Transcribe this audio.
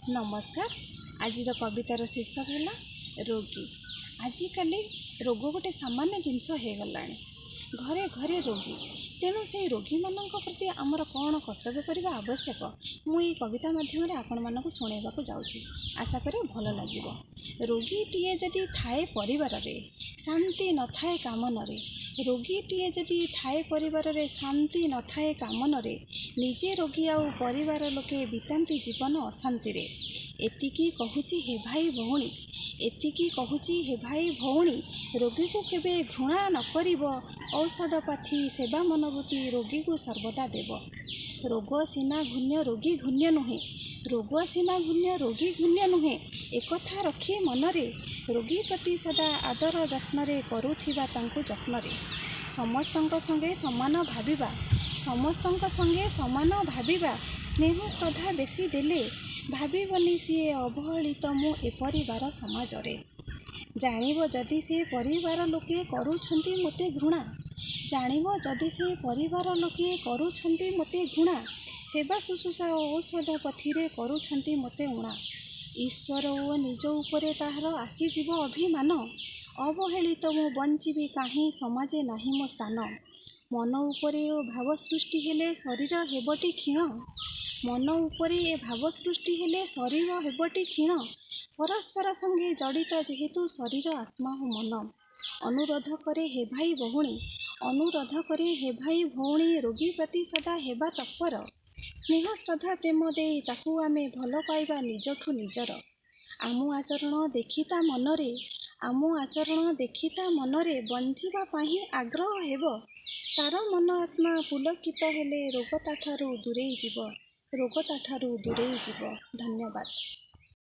नमस्कार। आज कवितार शीर्षक है रोगी। आजिकल रोग गोटे सामान्य जिनस हो गला घरे घरे रोगी। तेणु से रोगी मान प्रति आमर कौन कर्तव्य करने आवश्यक मुझे कविता मध्यम आपण मानक शुणा जाऊँगी। आशा करे भल लगे। रोगीटे जदि थाए परिवार रे शांति न थाए कामन रे, रोगीटे जदि थाए परिवार रे शांति न थाए कामन रे, निजे रोगी आउ परिवार लोके बीतांती जीवन अशांति रे। एतिकी कहूची हे भाई भौणी, एतिकी कहूची हे भाई भौणी, रोगी को केबे घृणा न करिब, औषध पाथी सेवा मनोवृत्ति रोगी को सर्वदा देव। रोग सीना घून्य रोगी घून्य नुहे, रोग सीना घून्य रोगी घून्य नुहे, एकथा रखी मनरे, रोगी प्रति सदा आदर जत्न करुथिबा तांकु जत्न। समस्तंक संगे समान भाविबा, समस्तंक संगे समान भाविबा, स्नेह श्रद्धा बेसी देले भाविबनी सीए अवहेलित मु ए परिवार समाज रे। जानिब जदि से परिवार लोके करूछंती मते घृणा, जानिब जदि से परिवार लोके करूछंती मते घृणा, सेवा शुश्रूषा औषध पथिरे करूछंती मते उणा। ईश्वर ओ निज उपरे ताहार आसीजीव अभिमान, अवहेलित मु बंचिबी काहीं समाजे नाही मो स्थान। मन उपरे ओ भाव सृष्टि हेले शरीर हेबटी क्षीण, मन उपरे ए भाव सृष्टि हेले शरीर हेबटी क्षीण। परस्पर संगे जड़ित जेहेतु शरीर आत्मा हो मन। अनुरोध करे हे भाई भौणी, अनुरोध करे हे भाई भौणी, रोगी प्रति सदा हेबा तत्पर। स्नेह श्रद्धा प्रेम दे ताकू आमे भल पाइबा निजठू निजर। आमु आचरण देखिता मनरे, आमु आचरण देखिता मनरे, बंचिबा पाही आग्रह हेब। तार मन आत्मा पुलकित हेले रोग ताठारू दूरेई जीव, रोग ताठारू दूरेई जीव। धन्यवाद।